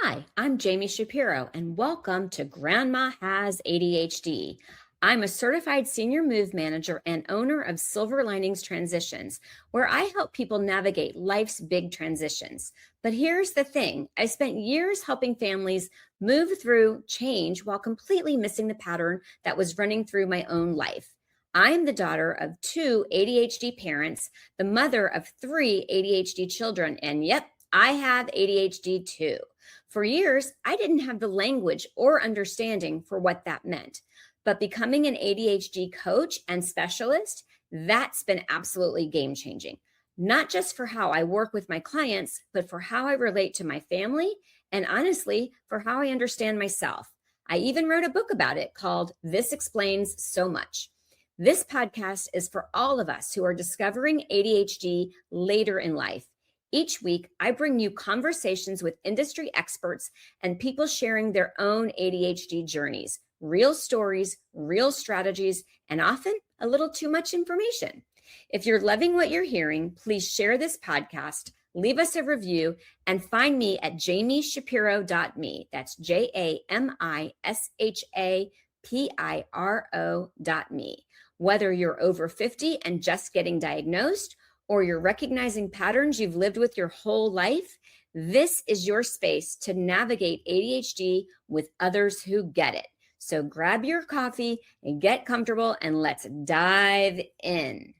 Hi, I'm Jami Shapiro, and welcome to Grandma Has ADHD. I'm a certified senior move manager and owner of Silver Linings Transitions, where I help people navigate life's big transitions. But here's the thing, I spent years helping families move through change while completely missing the pattern that was running through my own life. I'm the daughter of two ADHD parents, the mother of three ADHD children, and yep, I have ADHD too. For years, I didn't have the language or understanding for what that meant. But becoming an ADHD coach and specialist, that's been absolutely game changing. Not just for how I work with my clients, but for how I relate to my family and honestly, for how I understand myself. I even wrote a book about it called This Explains So Much. This podcast is for all of us who are discovering ADHD later in life. Each week, I bring you conversations with industry experts and people sharing their own ADHD journeys, real stories, real strategies, and often a little too much information. If you're loving what you're hearing, please share this podcast, leave us a review, and find me at jamishapiro.me. That's JamiShapiro.me. Whether you're over 50 and just getting diagnosed, or you're recognizing patterns you've lived with your whole life, this is your space to navigate ADHD with others who get it. So grab your coffee and get comfortable and let's dive in.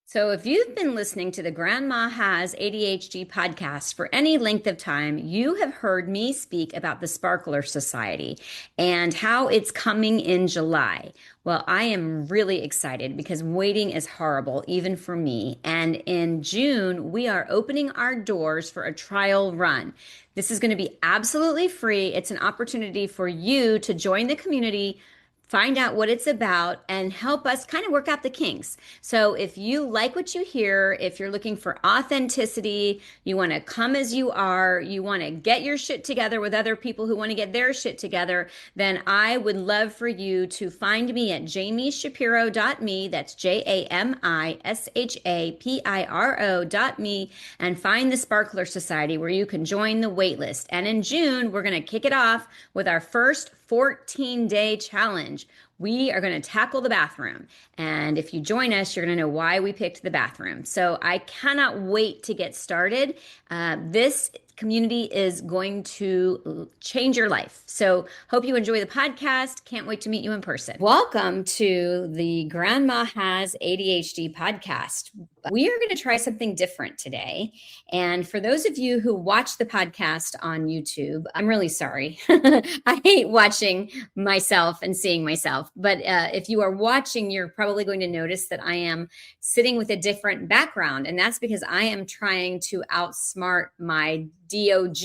So if you've been listening to the Grandma Has ADHD podcast for any length of time, you have heard me speak about the Sparkler Society and how it's coming in July. Well, I am really excited because waiting is horrible, even for me. And in June, we are opening our doors for a trial run. This is going to be absolutely free. It's an opportunity for you to join the community, find out what it's about, and help us kind of work out the kinks. So if you like what you hear, if you're looking for authenticity, you want to come as you are, you want to get your shit together with other people who want to get their shit together, then I would love for you to find me at jamishapiro.me. That's JAMISHAPIRO.me, and find the Sparkler Society where you can join the wait list. And in June, we're going to kick it off with our first 14-day challenge. We are going to tackle the bathroom. And if you join us, you're going to know why we picked the bathroom. So I cannot wait to get started. This community is going to change your life. So hope you enjoy the podcast. Can't wait to meet you in person. Welcome to the Grandma Has ADHD podcast. We are going to try something different today. And for those of you who watch the podcast on YouTube, I'm really sorry. I hate watching myself and seeing myself. But if you are watching, you're probably going to notice that I am sitting with a different background. And that's because I am trying to outsmart my DOG,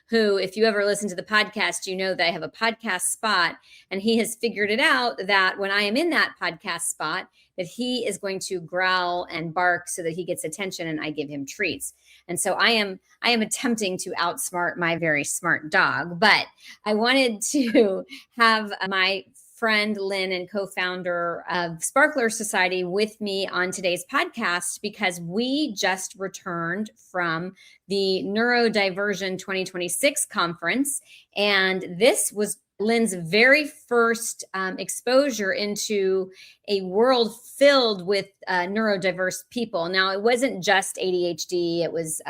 who, if you ever listen to the podcast, you know that I have a podcast spot, and he has figured it out that when I am in that podcast spot, that he is going to growl and bark so that he gets attention and I give him treats. And so I am attempting to outsmart my very smart dog, but I wanted to have my friend Lynn and co-founder of Sparkler Society with me on today's podcast because we just returned from the NeuroDiversion 2026 conference. And this was Lynn's very first exposure into a world filled with neurodiverse people. Now, it wasn't just ADHD, it was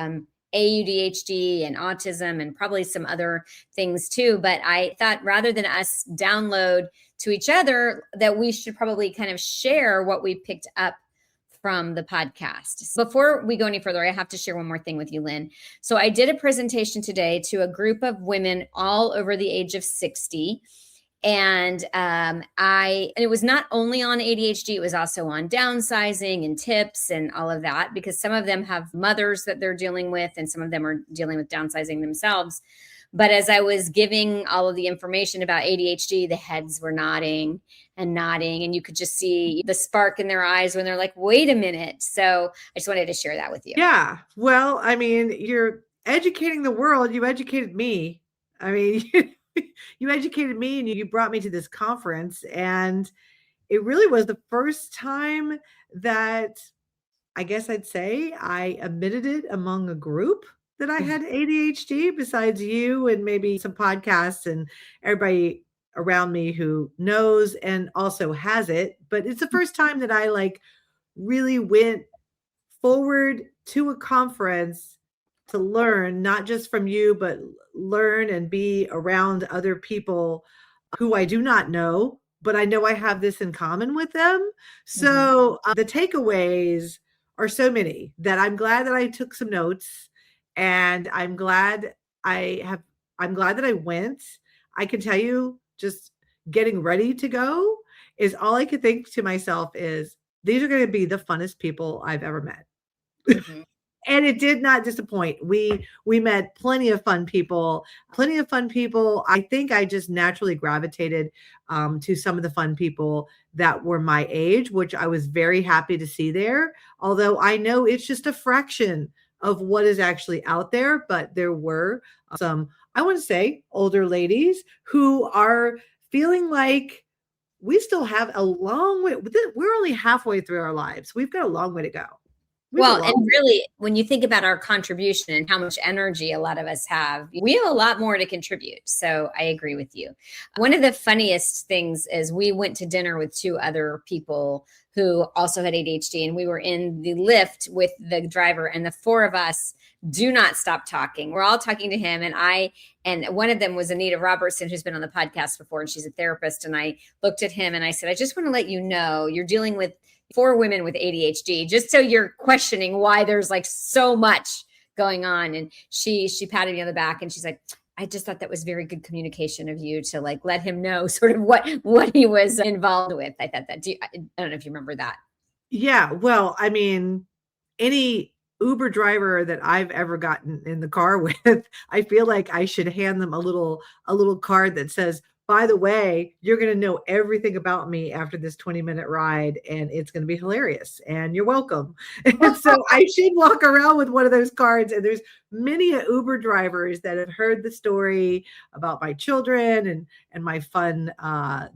AUDHD and autism and probably some other things too. But I thought rather than us download to each other, that we should probably kind of share what we picked up from the podcast. Before we go any further, I have to share one more thing with you, Lynn. So I did a presentation today to a group of women all over the age of 60. And it was not only on ADHD, it was also on downsizing and tips and all of that, because some of them have mothers that they're dealing with, and some of them are dealing with downsizing themselves. But as I was giving all of the information about ADHD, the heads were nodding, and you could just see the spark in their eyes when they're like, wait a minute. So I just wanted to share that with you. Yeah. Well, I mean, you're educating the world. You educated me. I mean, you educated me and you brought me to this conference. And it really was the first time that I guess I'd say I admitted it among a group. that I had ADHD besides you and maybe some podcasts and everybody around me who knows and also has it. But it's the first time that I like really went forward to a conference to learn, not just from you, but learn and be around other people who I do not know, but I know I have this in common with them. So the takeaways are so many that I'm glad that I took some notes, and I have, I'm glad that I went. I can tell you, just getting ready to go is all I could think to myself is these are going to be the funnest people I've ever met. Mhm. And it did not disappoint. We met plenty of fun people, plenty of fun people. I think I just naturally gravitated to some of the fun people that were my age, which I was very happy to see there. Although I know it's just a fraction of what is actually out there, but there were some, I want to say, older ladies who are feeling like we still have a long way. We're only halfway through our lives. We've got a long way to go. We have a Well, long and really, when you think about our contribution and how much energy a lot of us have, we have a lot more to contribute. So I agree with you. One of the funniest things is we went to dinner with two other people who also had ADHD, and we were in the lift with the driver, and the four of us do not stop talking. We're all talking to him, and one of them was Anita Robertson, who's been on the podcast before, and she's a therapist. And I looked at him and I said, I just want to let you know you're dealing with four women with ADHD, just so you're questioning why there's like so much going on. And she patted me on the back and she's like, I just thought that was very good communication of you to like let him know sort of what he was involved with. I thought that. I don't know if you remember that. Yeah, well, I mean, any Uber driver that I've ever gotten in the car with, I feel like I should hand them a little card that says, by the way, you're going to know everything about me after this 20-minute ride, and it's going to be hilarious, and you're welcome. And so I should walk around with one of those cards. And there's many Uber drivers that have heard the story about my children and my fun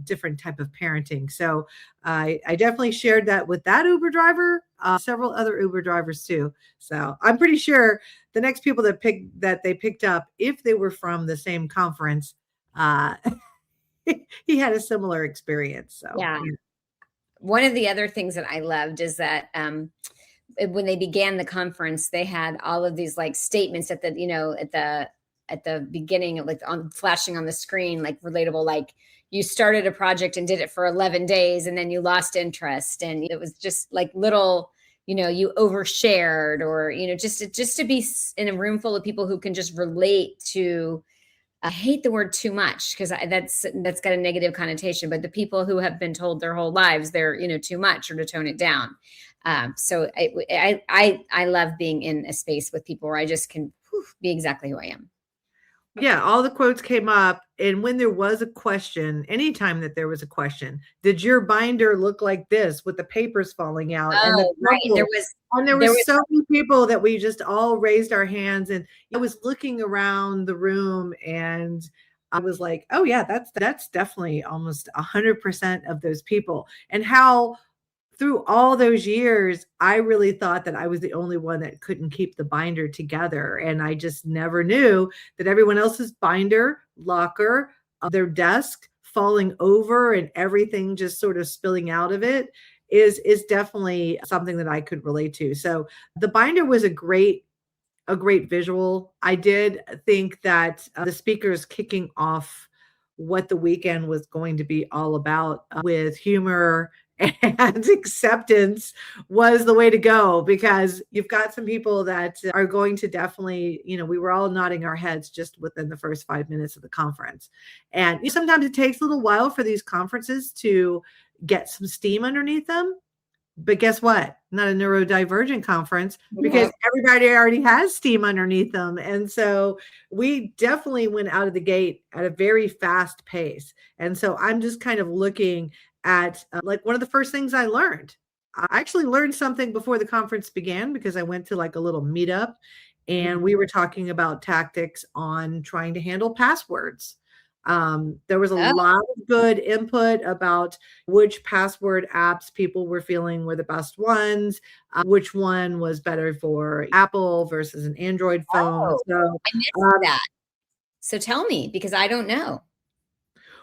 different type of parenting. So I definitely shared that with that Uber driver, several other Uber drivers too. So I'm pretty sure the next people that they picked up, if they were from the same conference, uh, he had a similar experience. So Yeah. One of the other things that I loved is that when they began the conference, they had all of these like statements at the beginning, like on flashing on the screen, like relatable, like you started a project and did it for 11 days and then you lost interest. And it was just like little, you overshared, or, just to be in a room full of people who can just relate to. I hate the word too much because that's got a negative connotation, but the people who have been told their whole lives they're, too much, or to tone it down. So I love being in a space with people where I just can be exactly who I am. Yeah, all the quotes came up. And when there was a question, anytime that there was a question, did your binder look like this with the papers falling out? And Oh, right. there was so many people that we just all raised our hands. And I was looking around the room and I was like, oh yeah, that's definitely almost 100% of those people. And how through all those years, I really thought that I was the only one that couldn't keep the binder together. And I just never knew that everyone else's binder, locker, their desk falling over and everything just sort of spilling out of it is definitely something that I could relate to. So the binder was a great visual. I did think that the speakers kicking off what the weekend was going to be all about with humor and acceptance was the way to go, because you've got some people that are going to definitely, we were all nodding our heads just within the first 5 minutes of the conference. And sometimes it takes a little while for these conferences to get some steam underneath them. But guess what? Not a neurodivergent conference, because everybody already has steam underneath them. And so we definitely went out of the gate at a very fast pace. And so I'm just kind of looking at like one of the first things I learned. I actually learned something before the conference began because I went to like a little meetup and we were talking about tactics on trying to handle passwords. There was a Oh, lot of good input about which password apps people were feeling were the best ones, which one was better for Apple versus an Android phone. oh, So, I missed um, that. So tell me, because I don't know.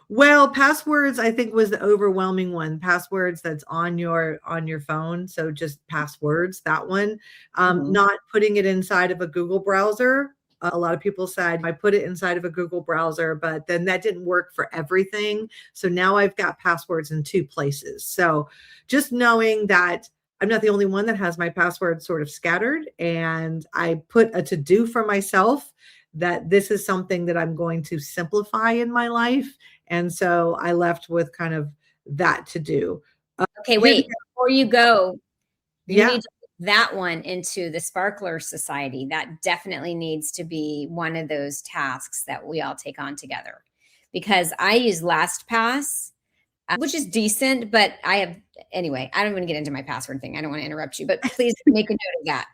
well, passwords I think was the overwhelming one. Passwords that's on your phone, so just passwords, that one. Mhm. Not putting it inside of a Google browser. A lot of people said I put it inside of a Google browser, but then that didn't work for everything. So now I've got passwords in two places. So just knowing that I'm not the only one that has my passwords sort of scattered, and I put a to do for myself that this is something that I'm going to simplify in my life, and so I left with kind of that to do. Okay, Here's wait. Before you go, you yeah. need to put that one into the Sparkler Society. That definitely needs to be one of those tasks that we all take on together. Because I use LastPass, which is decent, but I have, anyway, I don't want to get into my password thing. I don't want to interrupt you, but please make a note of that.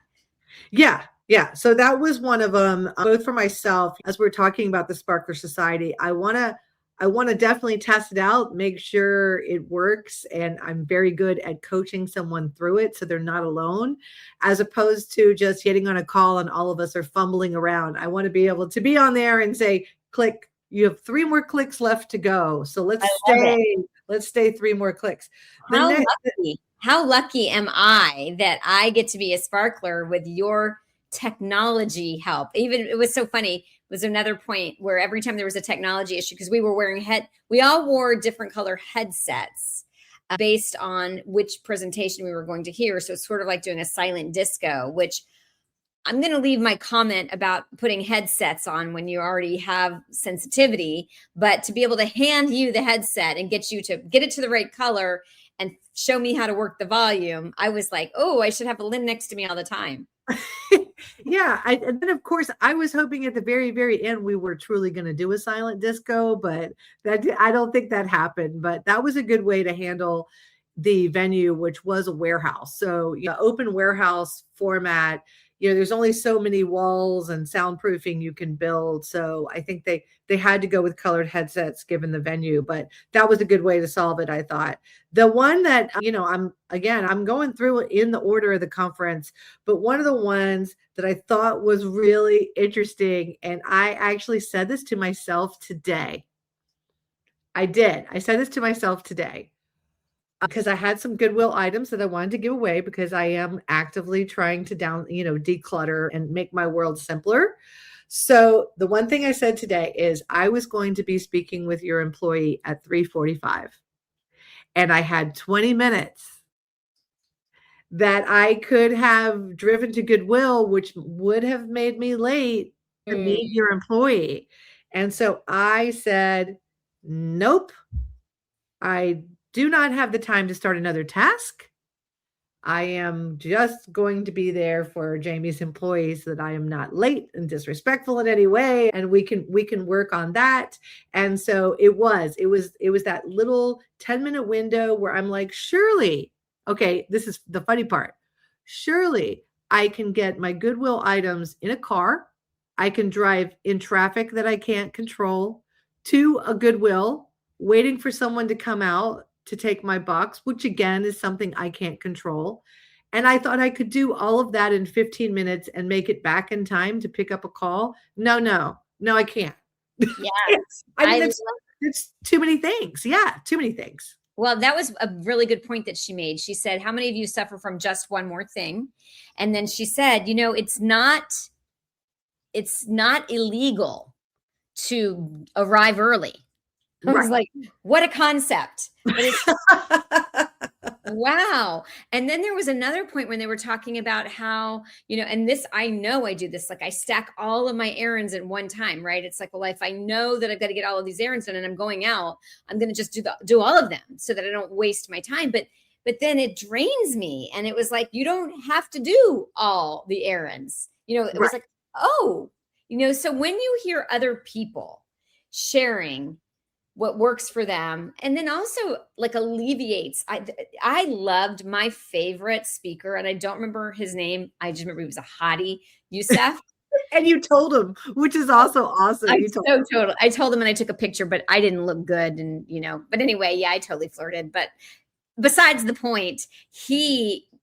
Yeah. Yeah. So that was one of them, both for myself. As we're talking about the Sparkler Society, I want to definitely test it out, make sure it works. And I'm very good at coaching someone through it so they're not alone, as opposed to just getting on a call and all of us are fumbling around. I want to be able to be on there and say, click, you have 3 more clicks left to go. So I love it. let's stay 3 more clicks. The How next, lucky, how lucky am I that I get to be a sparkler with your technology help? Even it was so funny. It was another point where every time there was a technology issue, because we all wore different color headsets based on which presentation we were going to hear. So it's sort of like doing a silent disco, which I'm going to leave my comment about putting headsets on when you already have sensitivity, but to be able to hand you the headset and get you to get it to the right color and show me how to work the volume, I was like, oh, I should have a Lynn next to me all the time. yeah, and then of course I was hoping at the very, very end we were truly going to do a silent disco, but I don't think that happened. But that was a good way to handle the venue, which was a warehouse. So yeah, open warehouse format. There's only so many walls and soundproofing you can build. So I think they had to go with colored headsets given the venue, but that was a good way to solve it, I thought. The one that I'm going through it in the order of the conference, but one of the ones that I thought was really interesting, and I actually said this to myself today. I did. I said this to myself today because I had some Goodwill items that I wanted to give away because I am actively trying to declutter and make my world simpler. So the one thing I said today is I was going to be speaking with your employee at 3:45, and I had 20 minutes that I could have driven to Goodwill, which would have made me late to Mm, meet your employee. And so I said, nope, I do not have the time to start another task. I am just going to be there for Jami's employees so that I am not late and disrespectful in any way, and we can work on that. And so it was that little 10-minute window where I'm like, surely, okay, this is the funny part. Surely I can get my Goodwill items in a car. I can drive in traffic that I can't control to a Goodwill, waiting for someone to come out to take my box, which again is something I can't control. And I thought I could do all of that in 15 minutes and make it back in time to pick up a call. No, no, no, I can't. yeah, I mean, I it's too many things. Yeah, too many things. well, that was a really good point that she made. She said, how many of you suffer from just one more thing? And then she said, it's not illegal to arrive early. I was Right. like, what a concept. But it's wow. And then there was another point when they were talking about how, and this, I know I do this, like I stack all of my errands at one time, right? It's like, well, if I know that I've got to get all of these errands done and I'm going out, I'm going to just do all of them so that I don't waste my time. But then it drains me. And it was like, you don't have to do all the errands. It was Right. like, oh, so when you hear other people sharing what works for them, and then also like alleviates. I loved my favorite speaker, and I don't remember his name. I just remember he was a hottie, Youssef. And you told him, which is also awesome. I You told so total. I told him and I took a picture, but I didn't look good. And, but anyway, yeah, I totally flirted. But besides the point,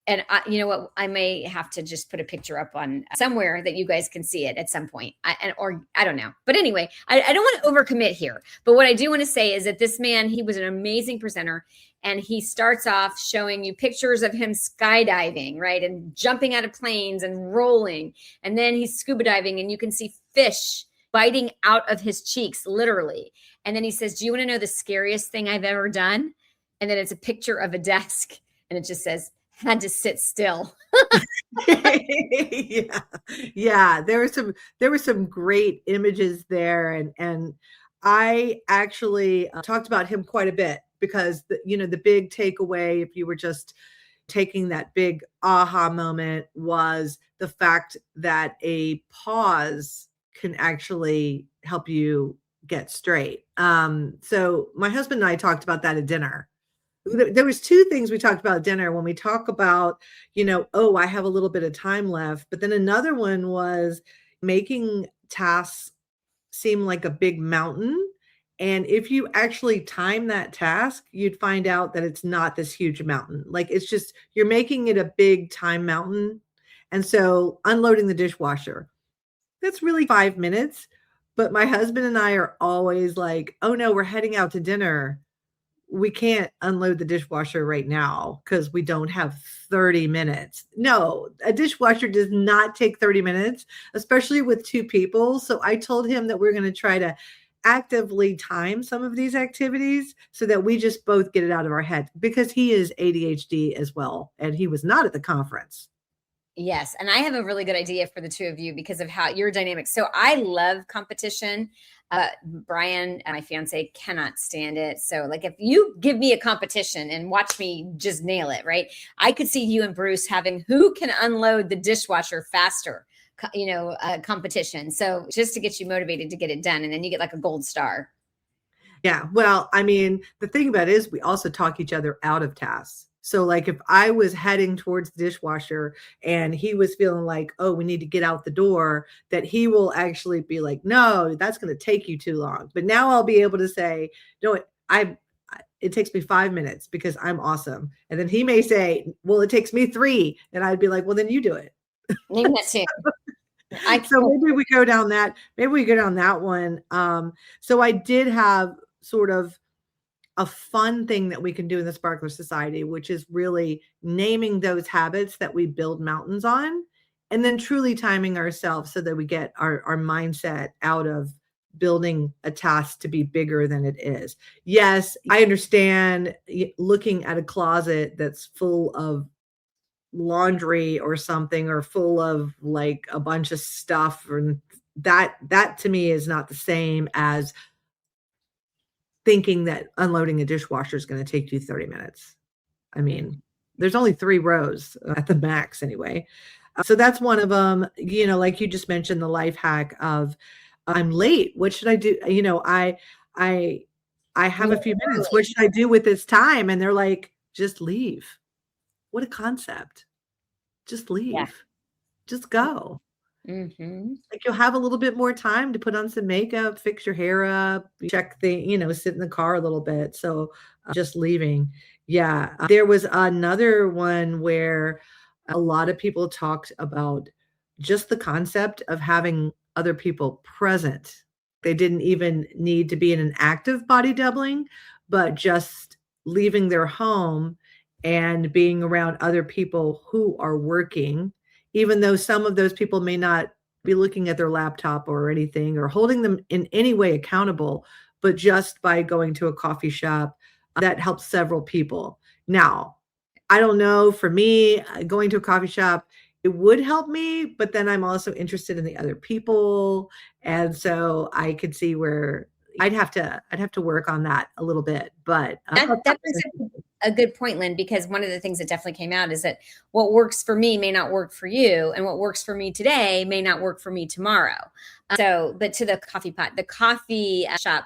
and you know what, I may have to just put a picture up on somewhere that you guys can see it at some point. Or I don't know. But anyway, I don't want to overcommit here. But what I do want to say is that this man, he was an amazing presenter. And he starts off showing you pictures of him skydiving, right? And jumping out of planes and rolling. And then he's scuba diving and you can see fish biting out of his cheeks, literally. And then he says, do you want to know the scariest thing I've ever done? And then it's a picture of a desk and it just says, had to sit still. Yeah. There were some great images there. And I actually talked about him quite a bit because the big takeaway, if you were just taking that big aha moment, was the fact that a pause can actually help you get straight. So my husband and I talked about that at dinner. There was two things we talked about at dinner when we talk about, oh, I have a little bit of time left. But then another one was making tasks seem like a big mountain. And if you actually time that task, you'd find out that it's not this huge mountain. Like it's just, you're making it a big time mountain. And so unloading the dishwasher, that's really 5 minutes. But my husband and I are always like, oh no, we're heading out to dinner. We can't unload the dishwasher right now because we don't have 30 minutes. No, a dishwasher does not take 30 minutes, especially with two people. So I told him that we're going to try to actively time some of these activities so that we just both get it out of our head, because he is ADHD as well. And he was not at the conference. Yes. And I have a really good idea for the two of you because of how your dynamics. So I love competition. Brian, my fiance, cannot stand it. So like if you give me a competition and watch me just nail it, right? I could see you and Bruce having who can unload the dishwasher faster, competition. So just to get you motivated to get it done. And then you get like a gold star. Yeah. Well, I mean, the thing about it is we also talk each other out of tasks. So like if I was heading towards the dishwasher and he was feeling like, oh, we need to get out the door, that he will actually be like, no, that's going to take you too long. But now I'll be able to say, no, it takes me 5 minutes because I'm awesome. And then he may say, well, it takes me 3. And I'd be like, well, then you do it. Maybe that's it. So maybe we go down that one. So I did have sort of a fun thing that we can do in the Sparkler Society, which is really naming those habits that we build mountains on, and then truly timing ourselves so that we get our mindset out of building a task to be bigger than it is. Yes, I understand looking at a closet that's full of laundry or something, or full of like a bunch of stuff, and that to me is not the same as thinking that unloading a dishwasher is going to take you 30 minutes. I mean, there's only 3 rows at the max anyway. So that's one of them. Like you just mentioned, the life hack of I'm late. What should I do? I have a few minutes. What should I do with this time? And they're like, just leave. What a concept. Just leave. Yeah. Just go. Mm-hmm. Like you'll have a little bit more time to put on some makeup, fix your hair up, check sit in the car a little bit. So just leaving. Yeah. There was another one where a lot of people talked about just the concept of having other people present. They didn't even need to be in an active body doubling, but just leaving their home and being around other people who are working, even though some of those people may not be looking at their laptop or anything or holding them in any way accountable, but just by going to a coffee shop, that helps several people. Now, I don't know, for me, going to a coffee shop, it would help me, but then I'm also interested in the other people. And so I could see where I'd have to work on that a little bit, but that brings up a good point, Lynn, because one of the things that definitely came out is that what works for me may not work for you, and what works for me today may not work for me tomorrow. But to the coffee shop,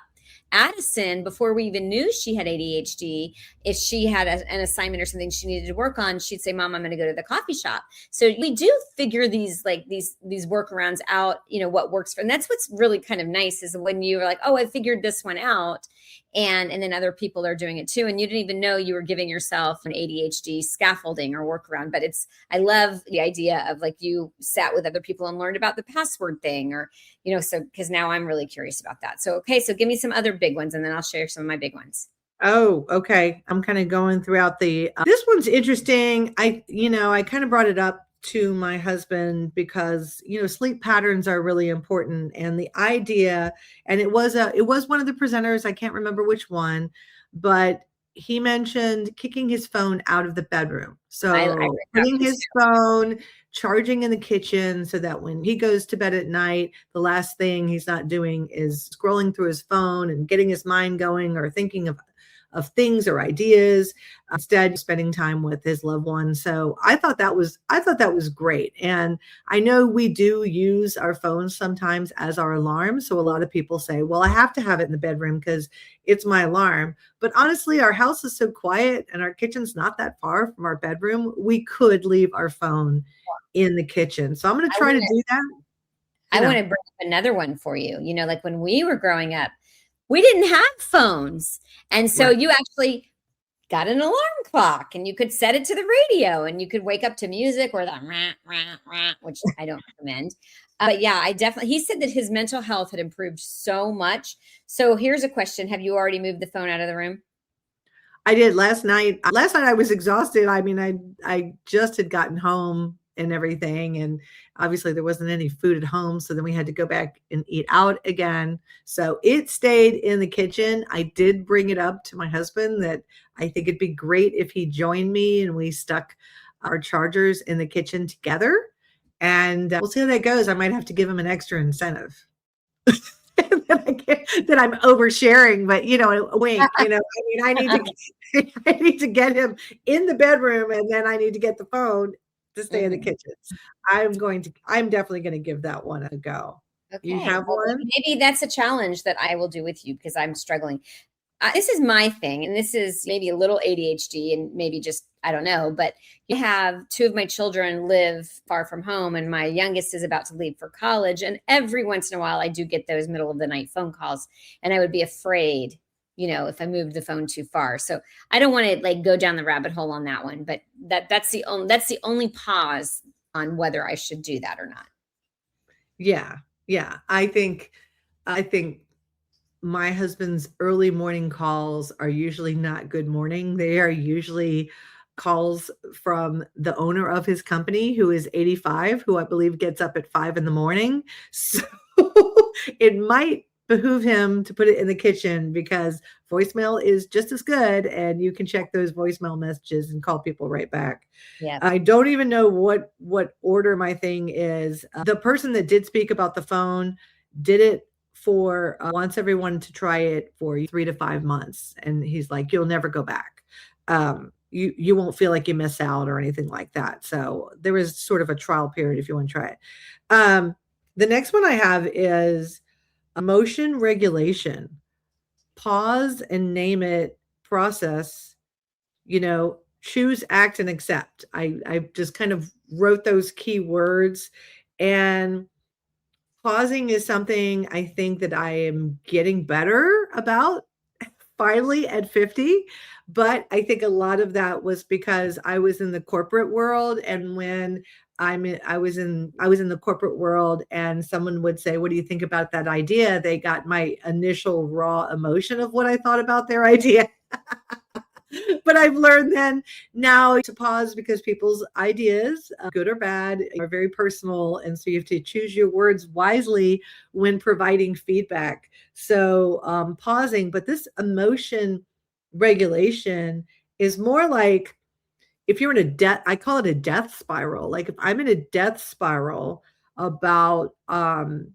Addison, before we even knew she had ADHD, if she had an assignment or something she needed to work on, she'd say, Mom, I'm going to go to the coffee shop. So we do figure these workarounds out, what works for, and that's what's really kind of nice is when you're like, oh, I figured this one out. And then other people are doing it too. And you didn't even know you were giving yourself an ADHD scaffolding or workaround. But I love the idea of like you sat with other people and learned about the password thing or, so because now I'm really curious about that. So, okay. So give me some other big ones and then I'll share some of my big ones. Oh, okay. I'm kind of going throughout this one's interesting. I kind of brought it up to my husband because, sleep patterns are really important. And the idea, and it was one of the presenters, I can't remember which one, but he mentioned kicking his phone out of the bedroom. So I putting his phone, charging in the kitchen so that when he goes to bed at night, the last thing he's not doing is scrolling through his phone and getting his mind going or thinking of things or ideas, instead spending time with his loved one. So I thought that was great. And I know we do use our phones sometimes as our alarm. So a lot of people say, well, I have to have it in the bedroom because it's my alarm. But honestly, our house is so quiet and our kitchen's not that far from our bedroom. We could leave our phone in the kitchen. So I'm going to try to do that. I want to bring up another one for you. Like when we were growing up, we didn't have phones. And so you actually got an alarm clock and you could set it to the radio and you could wake up to music or the rah, rah, rah, which I don't recommend. But yeah, he said that his mental health had improved so much. So here's a question. Have you already moved the phone out of the room? I did last night. Last night I was exhausted. I mean, I just had gotten home and everything. And obviously there wasn't any food at home. So then we had to go back and eat out again. So it stayed in the kitchen. I did bring it up to my husband that I think it'd be great if he joined me and we stuck our chargers in the kitchen together. And we'll see how that goes. I might have to give him an extra incentive. that I'm oversharing, but a wink, I mean, I need to get him in the bedroom and then I need to get the phone to stay in the kitchen. I'm definitely going to give that one a go. Okay. You have one? Maybe that's a challenge that I will do with you because I'm struggling. This is my thing, and this is maybe a little ADHD and maybe just, I don't know, but you have two of my children live far from home and my youngest is about to leave for college. And every once in a while I do get those middle of the night phone calls and I would be afraid, if I moved the phone too far. So I don't want to go down the rabbit hole on that one, but that's the only pause on whether I should do that or not. Yeah. Yeah. I think my husband's early morning calls are usually not good morning. They are usually calls from the owner of his company who is 85, who I believe gets up at 5 a.m. So it might behoove him to put it in the kitchen because voicemail is just as good and you can check those voicemail messages and call people right back. Yeah. I don't even know what order my thing is. The person that did speak about the phone did it for wants everyone to try it for 3 to 5 months. And he's like, you'll never go back. You won't feel like you miss out or anything like that. So there is sort of a trial period if you want to try it. The next one I have is emotion regulation. Pause and name it, process, choose, act, and accept. I just kind of wrote those key words, and pausing is something I think that I am getting better about finally at 50. But I think a lot of that was because I was in the corporate world. And when I was in the corporate world and someone would say, what do you think about that idea? They got my initial raw emotion of what I thought about their idea. But I've learned then now to pause because people's ideas, good or bad, are very personal. And so you have to choose your words wisely when providing feedback. So pausing, but this emotion regulation is more like if you're in I call it a death spiral. Like if I'm in a death spiral about, I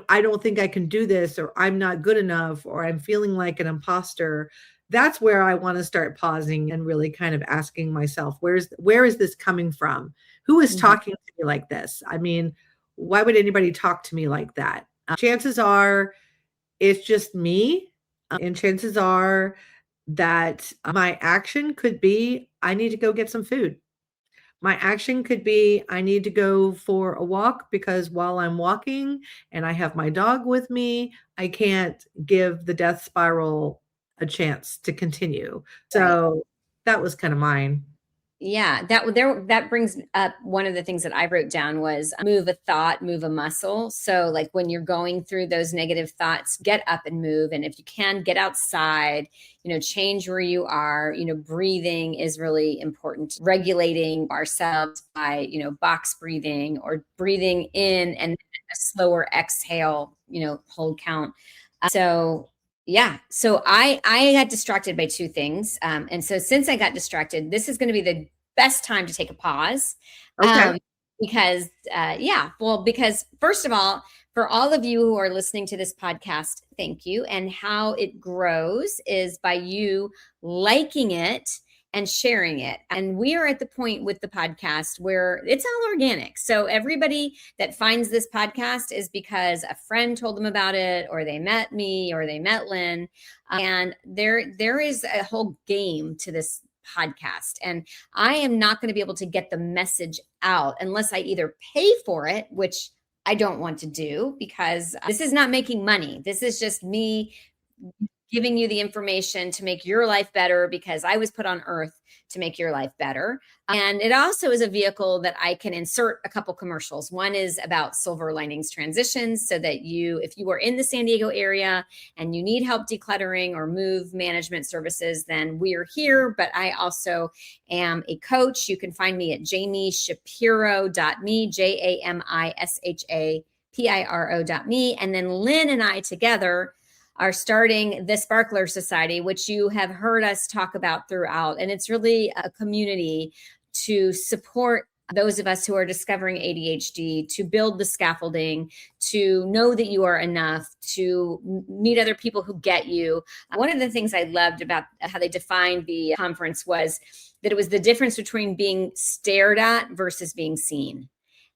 don't think I can do this, or I'm not good enough, or I'm feeling like an imposter. That's where I want to start pausing and really kind of asking myself, where is this coming from? Who is talking to me like this? I mean, why would anybody talk to me like that? Chances are it's just me. And chances are that my action could be, I need to go get some food. My action could be, I need to go for a walk because while I'm walking and I have my dog with me, I can't give the death spiral a chance to continue. Right. So that was kind of mine. Yeah, that brings up one of the things that I wrote down was move a thought, move a muscle. So like when you're going through those negative thoughts, get up and move. And if you can, get outside, change where you are. Breathing is really important. Regulating ourselves by, box breathing or breathing in and a slower exhale, hold count. So yeah. So I got distracted by two things. And so since I got distracted, this is going to be the best time to take a pause. Okay. Because because first of all, for all of you who are listening to this podcast, thank you. And how it grows is by you liking it and sharing it. And we are at the point with the podcast where it's all organic. So everybody that finds this podcast is because a friend told them about it, or they met me, or they met Lynn. And there is a whole game to this podcast. And I am not going to be able to get the message out unless I either pay for it, which I don't want to do because this is not making money. This is just me giving you the information to make your life better because I was put on earth to make your life better. And it also is a vehicle that I can insert a couple commercials. One is about silver linings transitions so that if you are in the San Diego area and you need help decluttering or move management services, then we are here. But I also am a coach. You can find me at jamishapiro.me, JamiShapiro.me. And then Lynn and I together are starting the Sparkler Society, which you have heard us talk about throughout. And it's really a community to support those of us who are discovering ADHD, to build the scaffolding, to know that you are enough, to meet other people who get you. One of the things I loved about how they defined the conference was that it was the difference between being stared at versus being seen.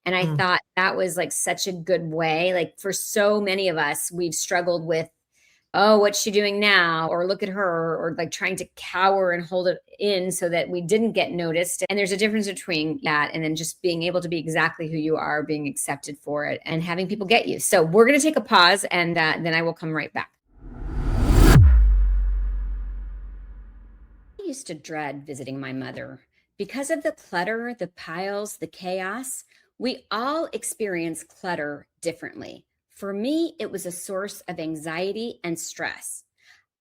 And I thought that was like such a good way. Like for so many of us, we've struggled with, oh, what's she doing now? Or look at her, or like trying to cower and hold it in so that we didn't get noticed. And there's a difference between that and then just being able to be exactly who you are, being accepted for it, and having people get you. So we're going to take a pause and then I will come right back. I used to dread visiting my mother. Because of the clutter, the piles, the chaos, we all experience clutter differently. For me, it was a source of anxiety and stress.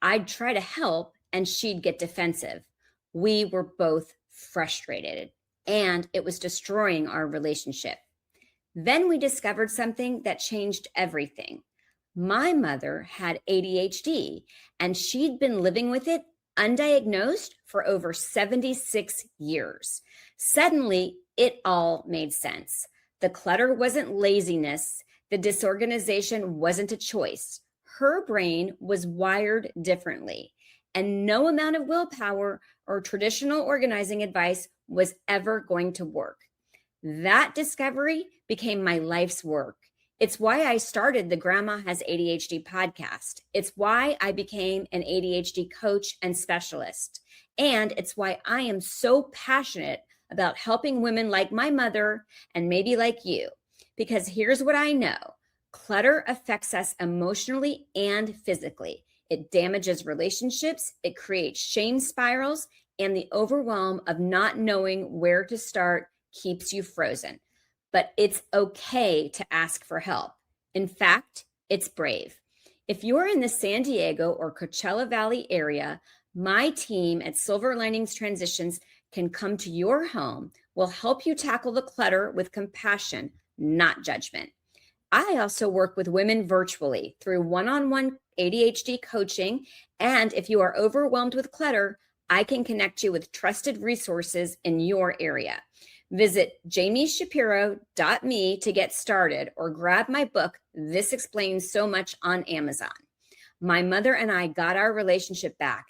I'd try to help and she'd get defensive. We were both frustrated and it was destroying our relationship. Then we discovered something that changed everything. My mother had ADHD and she'd been living with it undiagnosed for over 76 years. Suddenly, it all made sense. The clutter wasn't laziness. The disorganization wasn't a choice. Her brain was wired differently, and no amount of willpower or traditional organizing advice was ever going to work. That discovery became my life's work. It's why I started the Grandma Has ADHD podcast. It's why I became an ADHD coach and specialist. And it's why I am so passionate about helping women like my mother and maybe like you. Because here's what I know. Clutter affects us emotionally and physically. It damages relationships, it creates shame spirals, and the overwhelm of not knowing where to start keeps you frozen. But it's okay to ask for help. In fact, it's brave. If you're in the San Diego or Coachella Valley area, my team at Silver Linings Transitions can come to your home. We'll help you tackle the clutter with compassion, not judgment. I also work with women virtually through one-on-one ADHD coaching. And if you are overwhelmed with clutter, I can connect you with trusted resources in your area. Visit jamishapiro.me to get started or grab my book, This Explains So Much, on Amazon. My mother and I got our relationship back.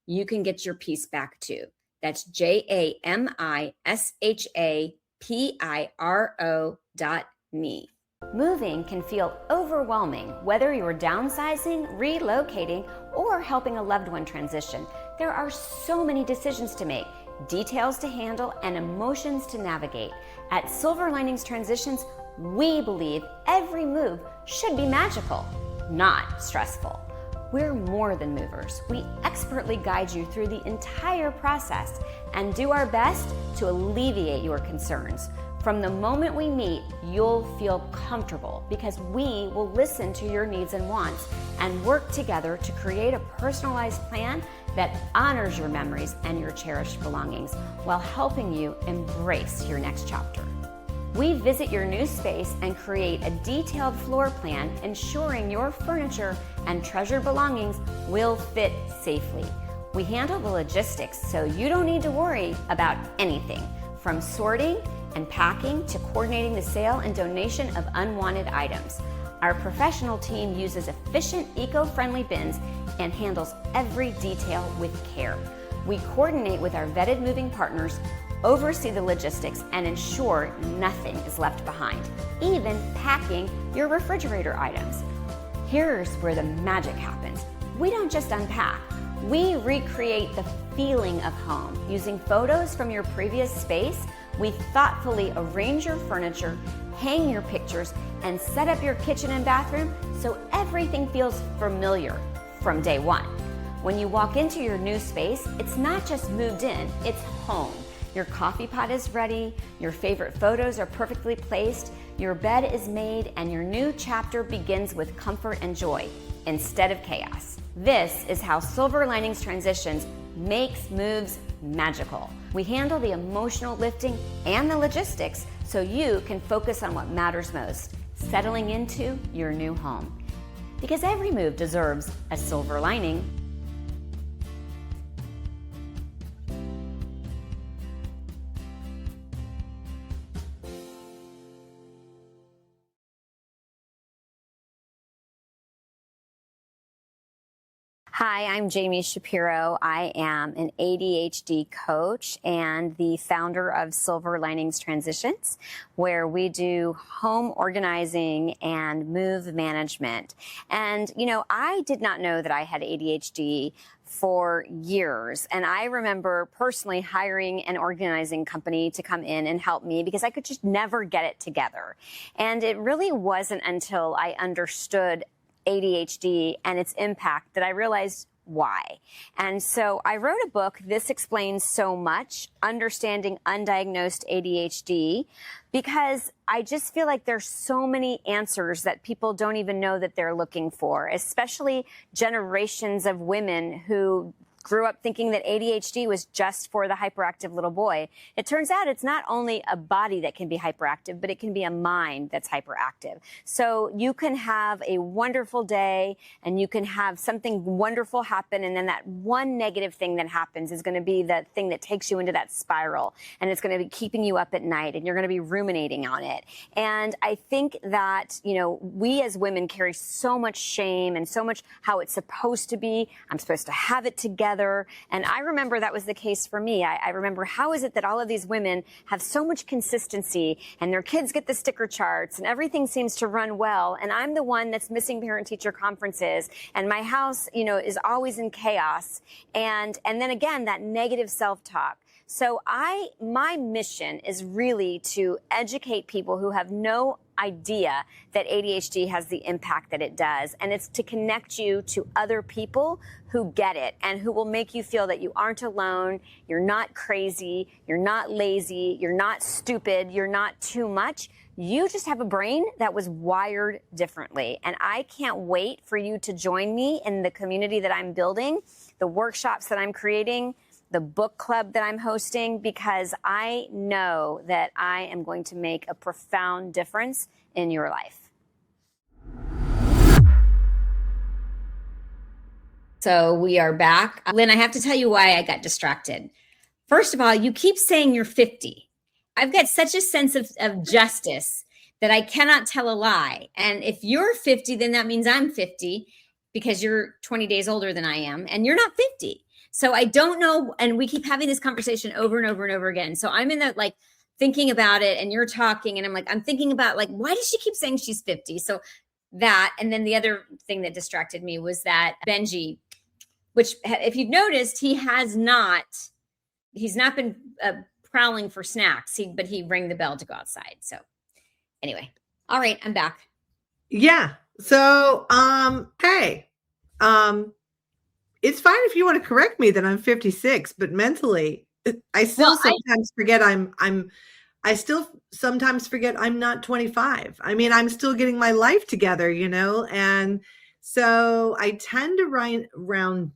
You can get your peace back too. That's JAMISHAPIRO.me. Moving can feel overwhelming, whether you're downsizing, relocating, or helping a loved one transition. There are so many decisions to make, details to handle, and emotions to navigate. At Silver Linings Transitions, we believe every move should be magical, not stressful. We're more than movers. We expertly guide you through the entire process and do our best to alleviate your concerns. From the moment we meet, you'll feel comfortable because we will listen to your needs and wants and work together to create a personalized plan that honors your memories and your cherished belongings while helping you embrace your next chapter. We visit your new space and create a detailed floor plan, ensuring your furniture and treasured belongings will fit safely. We handle the logistics so you don't need to worry about anything, from sorting and packing to coordinating the sale and donation of unwanted items. Our professional team uses efficient, eco-friendly bins and handles every detail with care. We coordinate with our vetted moving partners, oversee the logistics, and ensure nothing is left behind, even packing your refrigerator items. Here's where the magic happens. We don't just unpack, we recreate the feeling of home. Using photos from your previous space, we thoughtfully arrange your furniture, hang your pictures, and set up your kitchen and bathroom so everything feels familiar from day one. When you walk into your new space, it's not just moved in, it's home. Your coffee pot is ready, your favorite photos are perfectly placed, your bed is made, and your new chapter begins with comfort and joy instead of chaos. This is how Silver Linings Transitions makes moves magical. We handle the emotional lifting and the logistics so you can focus on what matters most, settling into your new home. Because every move deserves a silver lining. Hi, I'm Jami Shapiro. I am an ADHD coach and the founder of Silver Linings Transitions, where we do home organizing and move management. And, you know, I did not know that I had ADHD for years. And I remember personally hiring an organizing company to come in and help me because I could just never get it together. And it really wasn't until I understood ADHD and its impact that I realized why. And so I wrote a book, This Explains So Much, Understanding Undiagnosed ADHD, because I just feel like there's so many answers that people don't even know that they're looking for, especially generations of women who grew up thinking that ADHD was just for the hyperactive little boy. It turns out it's not only a body that can be hyperactive, but it can be a mind that's hyperactive. So you can have a wonderful day and you can have something wonderful happen, and then that one negative thing that happens is going to be the thing that takes you into that spiral, and it's going to be keeping you up at night, and you're going to be ruminating on it. And I think that, you know, we as women carry so much shame and so much how it's supposed to be. I'm supposed to have it together. And I remember that was the case for me. I remember, how is it that all of these women have so much consistency and their kids get the sticker charts and everything seems to run well, and I'm the one that's missing parent-teacher conferences and my house, you know, is always in chaos. And then again, that negative self-talk. So my mission is really to educate people who have no idea that ADHD has the impact that it does. And it's to connect you to other people who get it and who will make you feel that you aren't alone, you're not crazy, you're not lazy, you're not stupid, you're not too much. You just have a brain that was wired differently. And I can't wait for you to join me in the community that I'm building, the workshops that I'm creating, the book club that I'm hosting, because I know that I am going to make a profound difference in your life. So we are back. Lynn, I have to tell you why I got distracted. First of all, you keep saying you're 50. I've got such a sense of justice that I cannot tell a lie. And if you're 50, then that means I'm 50 because you're 20 days older than I am, and you're not 50. So I don't know. And we keep having this conversation over and over and over again. So I'm in that like thinking about it and you're talking and I'm like, I'm thinking about like, why does she keep saying she's 50? So that, and then the other thing that distracted me was that Benji, which if you've noticed, he's not been prowling for snacks, but he rang the bell to go outside. So anyway, all right, I'm back. Yeah. So, hey, it's fine if you want to correct me that I'm 56, but mentally, I still sometimes forget I still sometimes forget I'm not 25. I mean, I'm still getting my life together, and so I tend to round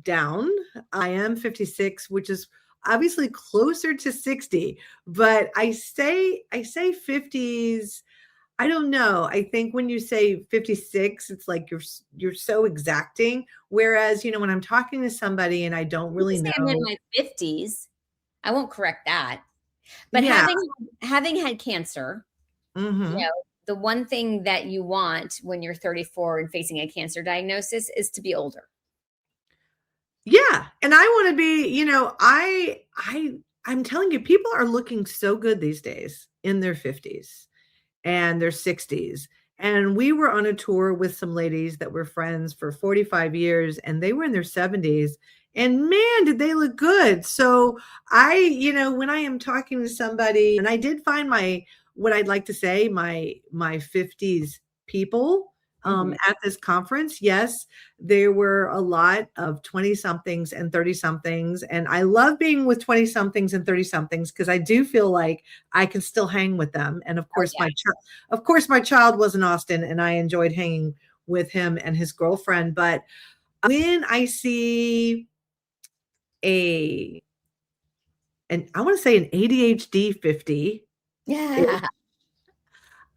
down. I am 56, which is obviously closer to 60, but I say 50s. I don't know. I think when you say 56, it's like you're so exacting. Whereas, when I'm talking to somebody and I don't really know. I'm in my 50s. I won't correct that. But yeah. having had cancer, the one thing that you want when you're 34 and facing a cancer diagnosis is to be older. Yeah. And I want to be, I'm telling you, people are looking so good these days in their 50s and their 60s. And we were on a tour with some ladies that were friends for 45 years and they were in their 70s. And man, did they look good. So when I am talking to somebody, and I did find what I'd like to say, my 50s people at this conference. Yes, there were a lot of 20 somethings and 30 somethings. And I love being with 20 somethings and 30 somethings because I do feel like I can still hang with them. And of course, my child was in Austin and I enjoyed hanging with him and his girlfriend. But when I see and I want to say an ADHD 50. Yeah.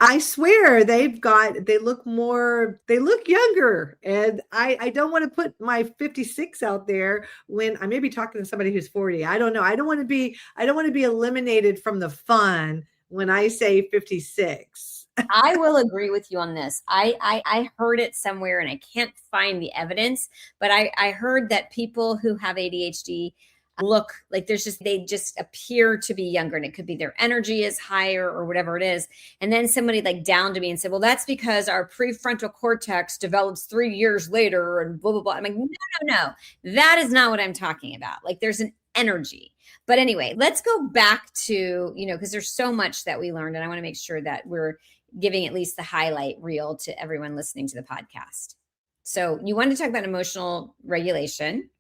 I swear they look younger. And I don't want to put my 56 out there when I may be talking to somebody who's 40. I don't know. I don't want to be eliminated from the fun when I say 56. I will agree with you on this. I heard it somewhere and I can't find the evidence, but I heard that people who have ADHD look like they just appear to be younger, and it could be their energy is higher or whatever it is. And then somebody like downed to me and said, well, that's because our prefrontal cortex develops 3 years later and blah, blah, blah. I'm like, no. That is not what I'm talking about. Like there's an energy. But anyway, let's go back to, because there's so much that we learned and I want to make sure that we're giving at least the highlight reel to everyone listening to the podcast. So you wanted to talk about emotional regulation.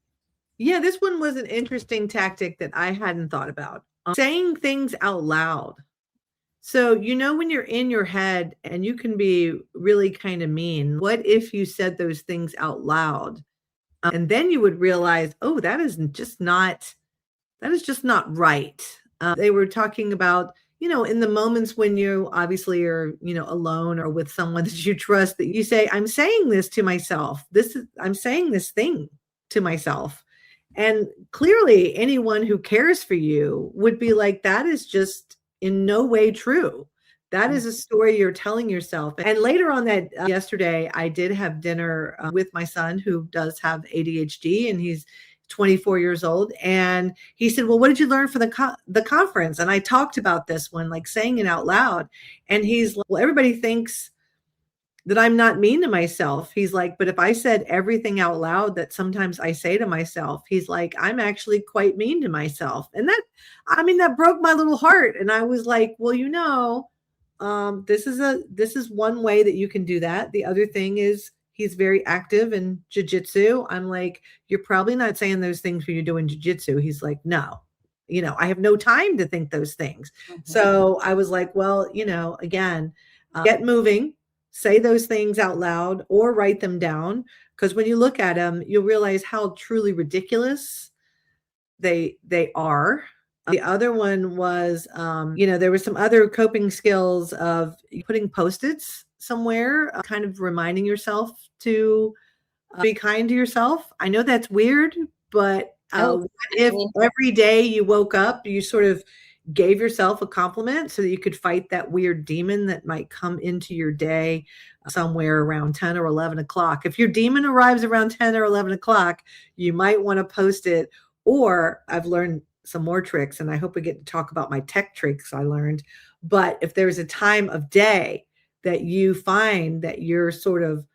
Yeah, this one was an interesting tactic that I hadn't thought about. Saying things out loud. So, when you're in your head and you can be really kind of mean, what if you said those things out loud? And then you would realize, oh, that is just not right. They were talking about, in the moments when you obviously are, alone or with someone that you trust, that you say, I'm saying this to myself. I'm saying this thing to myself. And clearly anyone who cares for you would be like, that is just in no way true. That is a story you're telling yourself. And later on that yesterday, I did have dinner with my son who does have ADHD and he's 24 years old. And he said, well, what did you learn for the conference? And I talked about this one, like saying it out loud. And he's like, well, everybody thinks that I'm not mean to myself. He's like, but if I said everything out loud that sometimes I say to myself, he's like, I'm actually quite mean to myself. And that broke my little heart. And I was like, well, this is one way that you can do that. The other thing is he's very active in jiu-jitsu. I'm like, you're probably not saying those things when you're doing jiu-jitsu. He's like, no, I have no time to think those things. Mm-hmm. So I was like, well, again, get moving. Say those things out loud or write them down, because when you look at them, you'll realize how truly ridiculous they are. The other one was, there were some other coping skills of putting Post-its somewhere, kind of reminding yourself to be kind to yourself. I know that's weird, but if every day you woke up, you sort of gave yourself a compliment so that you could fight that weird demon that might come into your day somewhere around 10 or 11 o'clock. If your demon arrives around 10 or 11 o'clock, you might want to post it. Or I've learned some more tricks, and I hope we get to talk about my tech tricks I learned. But if there's a time of day that you find that you're sort of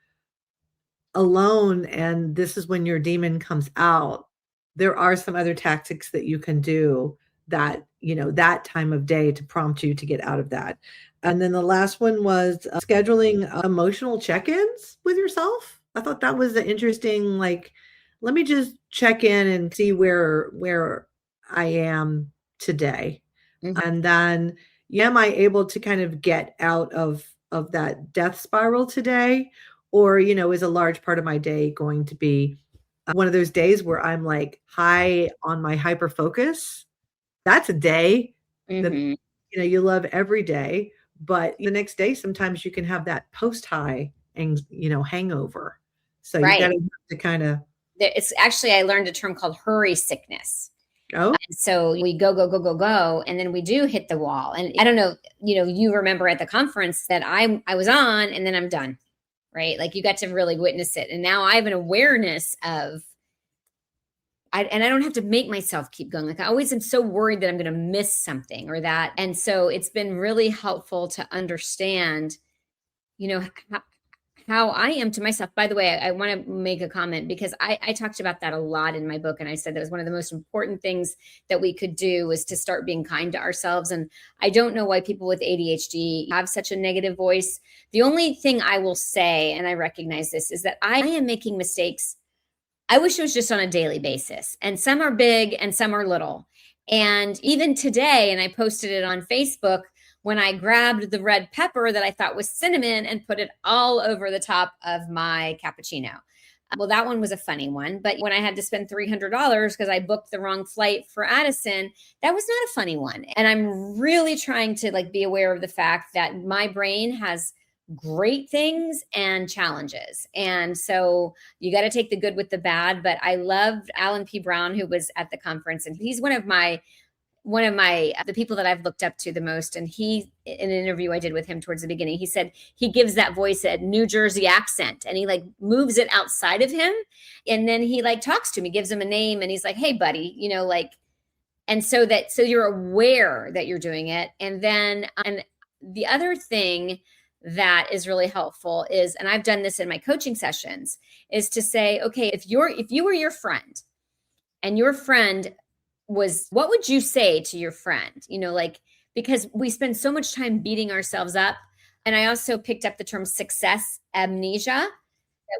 alone and this is when your demon comes out, there are some other tactics that you can do that, that time of day to prompt you to get out of that. And then the last one was scheduling emotional check-ins with yourself. I thought that was an interesting, like, let me just check in and see where I am today. Mhm. And then am I able to kind of get out of that death spiral today? Or, is a large part of my day going to be one of those days where I'm like high on my hyper focus? That's a day that, Mhm. you love every day. But the next day, sometimes you can have that post high and, hangover. So you got Right. to kind of, It's actually, I learned a term called hurry sickness. oh, So we go, go, go, go, go, and then we do hit the wall. And I don't know, you remember at the conference that I was on and then I'm done, right? Like you got to really witness it. And now I have an awareness of, and I don't have to make myself keep going. Like I always am so worried that I'm going to miss something or that. And so it's been really helpful to understand, you know, how I am to myself. By the way, I want to make a comment because I talked about that a lot in my book. And I said that was one of the most important things that we could do was to start being kind to ourselves. And I don't know why people with ADHD have such a negative voice. The only thing I will say, and I recognize this, is that I am making mistakes. I wish it was just on a daily basis. And some are big and some are little. And even today, and I posted it on Facebook, when I grabbed the red pepper that I thought was cinnamon and put it all over the top of my cappuccino. Well, that one was a funny one. But when I had to spend $300 because I booked the wrong flight for Addison, that was not a funny one. And I'm really trying to like be aware of the fact that my brain has great things and challenges. And so you got to take the good with the bad. But I loved Alan P. Brown, who was at the conference, and he's one of my the people that I've looked up to the most. And he, in an interview I did with him towards the beginning, he said he gives that voice a New Jersey accent and he like moves it outside of him. And then he like talks to him, he gives him a name and he's like, hey buddy, like, and so you're aware that you're doing it. And then, and the other thing that is really helpful is, and I've done this in my coaching sessions, is to say, okay, if you were your friend and your friend was, what would you say to your friend? Like, because we spend so much time beating ourselves up. And I also picked up the term success amnesia.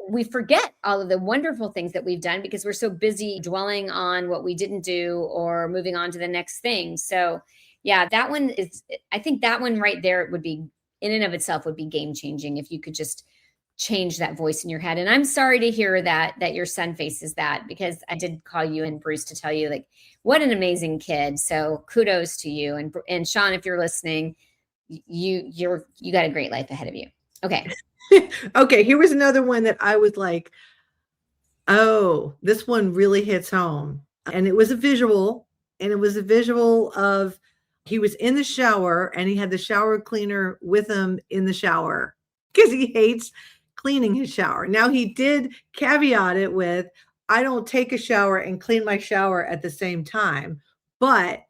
We forget all of the wonderful things that we've done because we're so busy dwelling on what we didn't do or moving on to the next thing. So yeah, that one is, I think that one right there would be, in and of itself, would be game changing if you could just change that voice in your head. And I'm sorry to hear that your son faces that, because I did call you and Bruce to tell you like what an amazing kid. So kudos to you. And Sean, if you're listening, you got a great life ahead of you. Okay. okay. Here was another one that I was like, oh, this one really hits home. And it was a visual, of he was in the shower and he had the shower cleaner with him in the shower because he hates cleaning his shower. Now he did caveat it with, I don't take a shower and clean my shower at the same time, but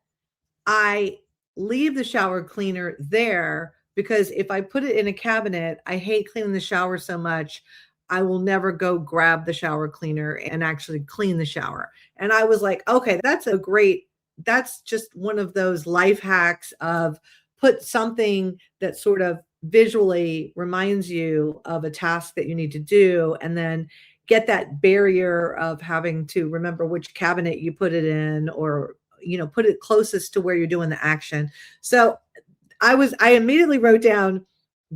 I leave the shower cleaner there because if I put it in a cabinet, I hate cleaning the shower so much. I will never go grab the shower cleaner and actually clean the shower. And I was like, okay, that's just one of those life hacks of put something that sort of visually reminds you of a task that you need to do, and then get that barrier of having to remember which cabinet you put it in, or put it closest to where you're doing the action. So I immediately wrote down,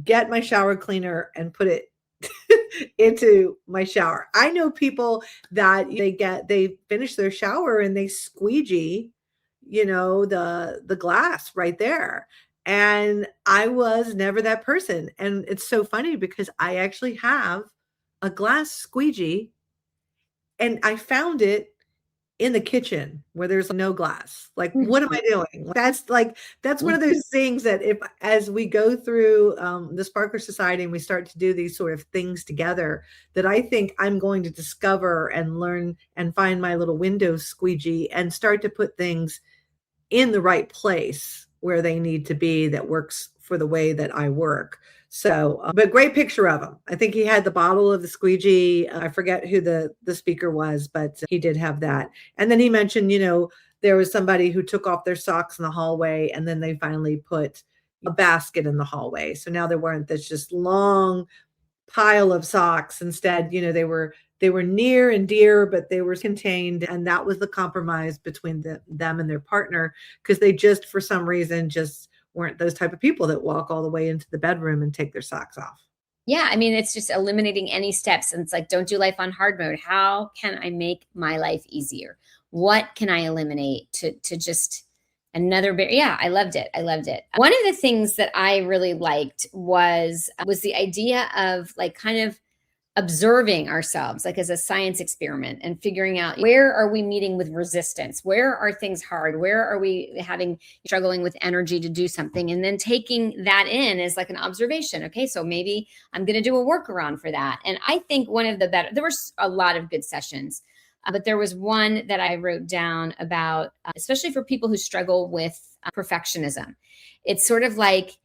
get my shower cleaner and put it into my shower. I know people that they finish their shower and they squeegee, the glass right there. And I was never that person. And it's so funny because I actually have a glass squeegee and I found it in the kitchen where there's no glass. Like, what am I doing? That's one of those things that as we go through the Sparkler Society and we start to do these sort of things together, that I think I'm going to discover and learn and find my little window squeegee and start to put things in the right place where they need to be that works for the way that I work. So, but great picture of him. I think he had the bottle of the squeegee. I forget who the speaker was, but he did have that. And then he mentioned, there was somebody who took off their socks in the hallway, and then they finally put a basket in the hallway. So now there weren't this just long pile of socks. Instead, they were near and dear, but they were contained. And that was the compromise between them and their partner, because they just, for some reason, just weren't those type of people that walk all the way into the bedroom and take their socks off. Yeah. I mean, it's just eliminating any steps. And it's like, don't do life on hard mode. How can I make my life easier? What can I eliminate to just another bit? Yeah, I loved it. I loved it. One of the things that I really liked was the idea of like kind of observing ourselves like as a science experiment and figuring out, where are we meeting with resistance? Where are things hard? Where are we struggling with energy to do something? And then taking that in as like an observation. Okay, so maybe I'm going to do a workaround for that. And I think there were a lot of good sessions, but there was one that I wrote down about, especially for people who struggle with perfectionism. It's sort of like,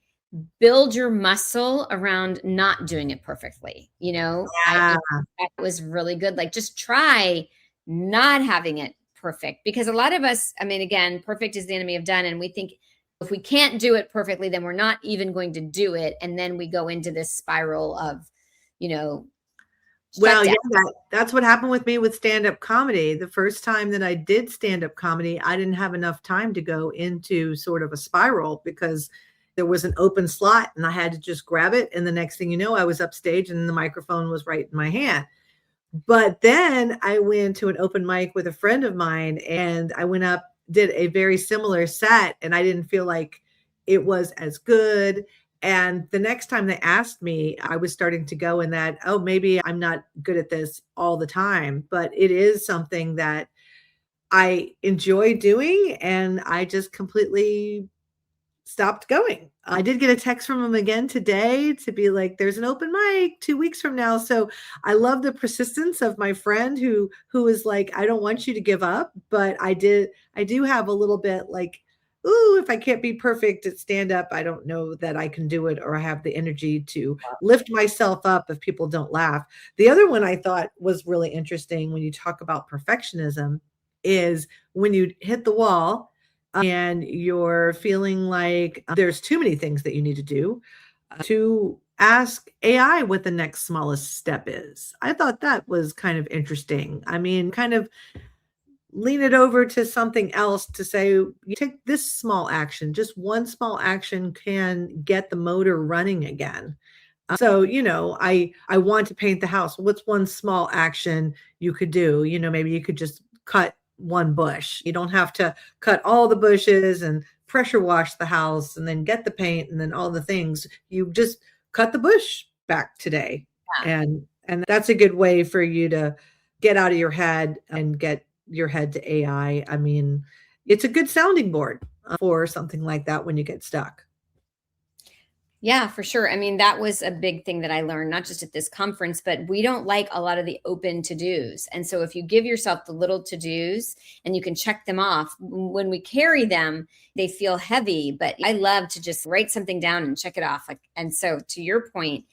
build your muscle around not doing it perfectly. Yeah. That was really good. Like, just try not having it perfect, because a lot of us, I mean, again, perfect is the enemy of done. And we think if we can't do it perfectly, then we're not even going to do it. And then we go into this spiral of, well, yeah, that's what happened with me with stand-up comedy. The first time that I did stand-up comedy, I didn't have enough time to go into sort of a spiral, because there was an open slot and I had to just grab it. And the next thing you know, I was upstage and the microphone was right in my hand. But then I went to an open mic with a friend of mine, and I went up, did a very similar set, and I didn't feel like it was as good. And the next time they asked me, I was starting to go in that, oh, maybe I'm not good at this all the time, but it is something that I enjoy doing. And I just completely stopped going. I did get a text from him again today to be like, there's an open mic 2 weeks from now. So I love the persistence of my friend who is like, I don't want you to give up, but I do have a little bit like, ooh, if I can't be perfect at stand up, I don't know that I can do it, or I have the energy to lift myself up if people don't laugh. The other one I thought was really interesting when you talk about perfectionism is when you hit the wall and you're feeling like there's too many things that you need to do, to ask AI what the next smallest step is. I thought that was kind of interesting. I mean, kind of lean it over to something else to say, you take this small action, just one small action can get the motor running again. So, I want to paint the house. What's one small action you could do? Maybe you could just cut one bush. You don't have to cut all the bushes and pressure wash the house and then get the paint and then all the things. You just cut the bush back today. Yeah. And that's a good way for you to get out of your head and get your head to AI. I mean, it's a good sounding board for something like that when you get stuck. Yeah, for sure. I mean, that was a big thing that I learned, not just at this conference, but we don't like a lot of the open to-dos. And so if you give yourself the little to-dos and you can check them off, when we carry them, they feel heavy. But I love to just write something down and check it off. And so to your point,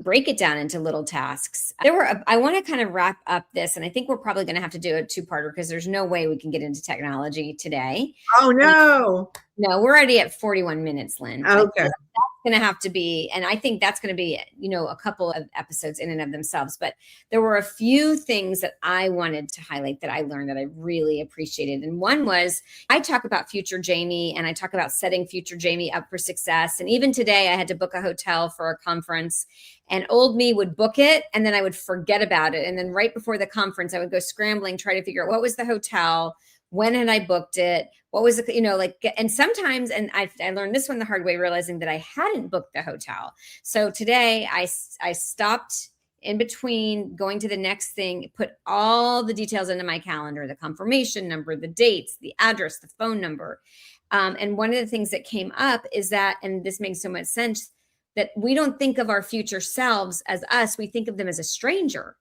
break it down into little tasks. I want to kind of wrap up this, and I think we're probably going to have to do a two-parter because there's no way we can get into technology today. Oh, no. No, we're already at 41 minutes, Lynn. Okay. That's going to have to be, and I think that's going to be, a couple of episodes in and of themselves. But there were a few things that I wanted to highlight that I learned that I really appreciated. And one was, I talk about future Jami, and I talk about setting future Jami up for success. And even today, I had to book a hotel for a conference, and old me would book it, and then I would forget about it. And then right before the conference, I would go scrambling, try to figure out what was the hotel, when had I booked it, what was it, and sometimes, and I learned this one the hard way, realizing that I hadn't booked the hotel. So today I stopped in between going to the next thing, put all the details into my calendar, the confirmation number, the dates, the address, the phone number. And one of the things that came up is that, and this makes so much sense, that we don't think of our future selves as us. We think of them as a stranger.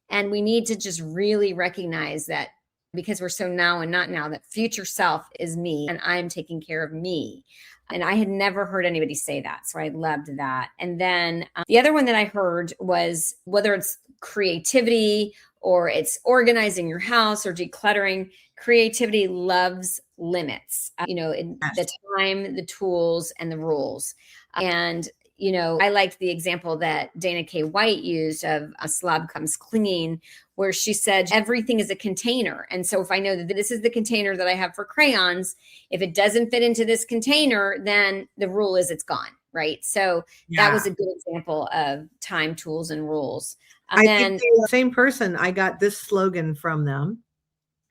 And we need to just really recognize that because we're so now and not now, that future self is me and I'm taking care of me. And I had never heard anybody say that. So I loved that. And then the other one that I heard was whether it's creativity or it's organizing your house or decluttering, creativity loves limits, the time, the tools, and the rules. And I liked the example that Dana K. White used of a slob comes clean, where she said everything is a container. And so if I know that this is the container that I have for crayons, if it doesn't fit into this container, then the rule is it's gone, right? So that was a good example of time, tools, and rules. I think the same person, I got this slogan from them,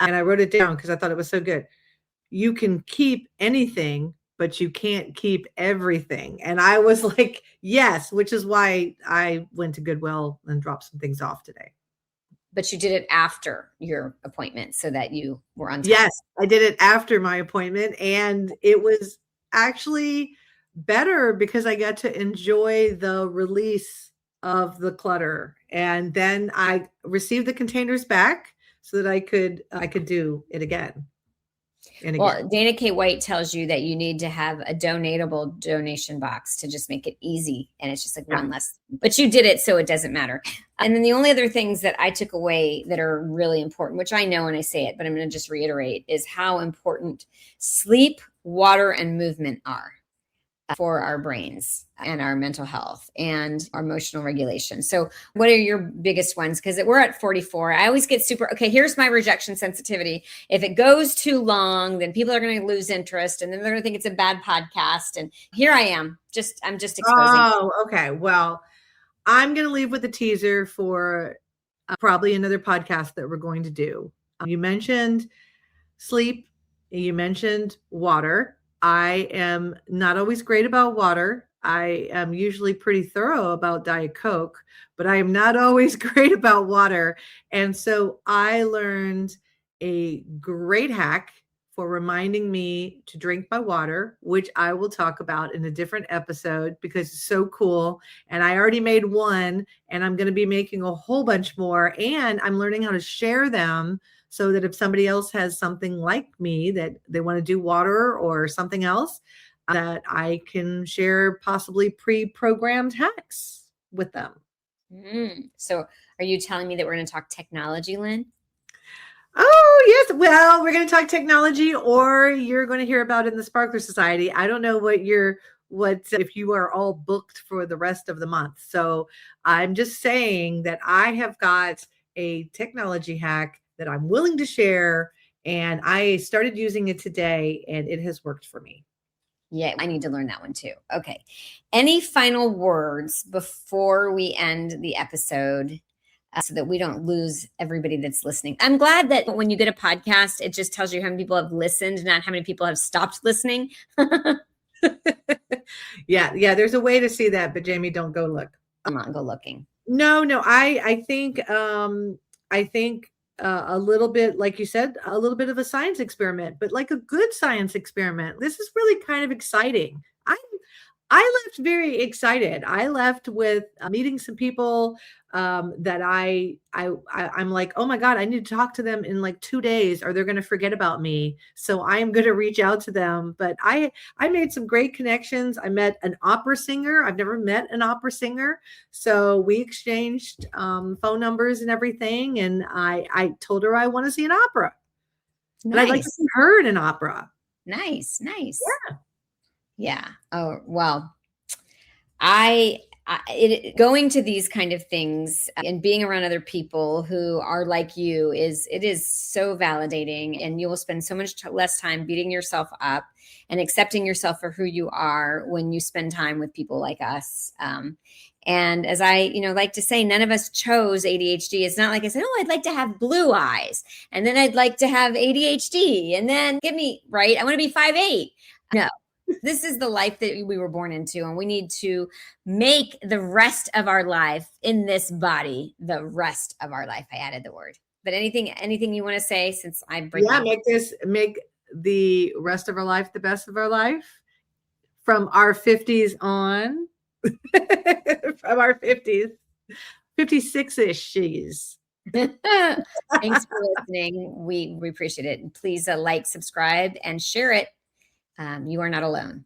and I wrote it down because I thought it was so good. You can keep anything, but you can't keep everything. And I was like, yes, which is why I went to Goodwill and dropped some things off today. But you did it after your appointment so that you were on time. Yes, I did it after my appointment, and it was actually better because I got to enjoy the release of the clutter. And then I received the containers back so that I could do it again. Well, Dana K. White tells you that you need to have a donatable donation box to just make it easy. And it's just like one less, but you did it, so it doesn't matter. And then the only other things that I took away that are really important, which I know when I say it, but I'm going to just reiterate, is how important sleep, water, and movement are for our brains and our mental health and our emotional regulation. So what are your biggest ones? Because we're at 44. I always get okay, here's my rejection sensitivity. If it goes too long, then people are going to lose interest and then they're going to think it's a bad podcast. And here I am, I'm just exposing. Oh, okay. Well, I'm going to leave with a teaser for probably another podcast that we're going to do. You mentioned sleep. You mentioned water. I am not always great about water. I am usually pretty thorough about Diet Coke, but I am not always great about water. And so I learned a great hack for reminding me to drink my water, which I will talk about in a different episode because it's so cool. And I already made one, and I'm going to be making a whole bunch more. And I'm learning how to share them so that if somebody else has something like me that they want to do water or something else, that I can share possibly pre-programmed hacks with them. So are you telling me that we're going to talk technology, Lynn? Oh, yes. Well, we're going to talk technology, or you're going to hear about it in the Sparkler Society. I don't know if you are all booked for the rest of the month. So I'm just saying that I have got a technology hack that I'm willing to share, and I started using it today, and it has worked for me. Yeah, I need to learn that one too. Okay. Any final words before we end the episode so that we don't lose everybody that's listening? I'm glad that when you get a podcast, it just tells you how many people have listened, not how many people have stopped listening. Yeah. There's a way to see that, but Jami, don't go look. I'm not go looking. No. I think a little bit, like you said, a little bit of a science experiment, but like a good science experiment. This is really kind of exciting. I left very excited. I left with meeting some people that I'm like, oh my God, I need to talk to them in like 2 days or they're going to forget about me. So I am going to reach out to them. But I made some great connections. I met an opera singer. I've never met an opera singer. So we exchanged phone numbers and everything. And I told her I want to see an opera. Nice. And I'd like to see her in an opera. Nice. Yeah. Yeah. Oh, well, going to these kind of things and being around other people who are like you it is so validating, and you will spend so much less time beating yourself up and accepting yourself for who you are when you spend time with people like us. And as I, like to say, none of us chose ADHD. It's not like I said, oh, I'd like to have blue eyes, and then I'd like to have ADHD, and then I want to be 5'8". No. This is the life that we were born into, and we need to make the rest of our life in this body the rest of our life. I added the word. But anything you want to say since I break down? Make the rest of our life the best of our life from our 50s on. From our 50s, 56-ish. Thanks for listening. We appreciate it. And please like, subscribe, and share it. You are not alone.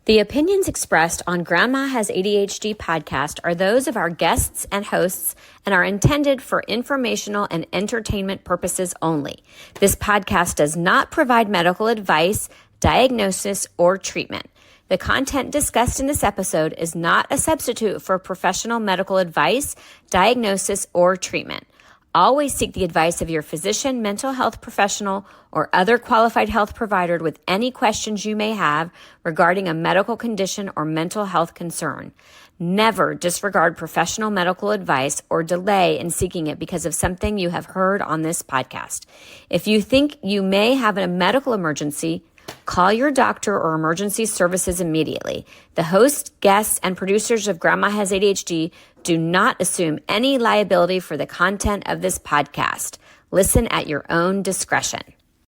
The opinions expressed on Grandma Has ADHD podcast are those of our guests and hosts and are intended for informational and entertainment purposes only. This podcast does not provide medical advice, diagnosis, or treatment. The content discussed in this episode is not a substitute for professional medical advice, diagnosis, or treatment. Always seek the advice of your physician, mental health professional, or other qualified health provider with any questions you may have regarding a medical condition or mental health concern. Never disregard professional medical advice or delay in seeking it because of something you have heard on this podcast. If you think you may have a medical emergency, call your doctor or emergency services immediately. The host, guests, and producers of Grandma Has ADHD do not assume any liability for the content of this podcast. Listen at your own discretion.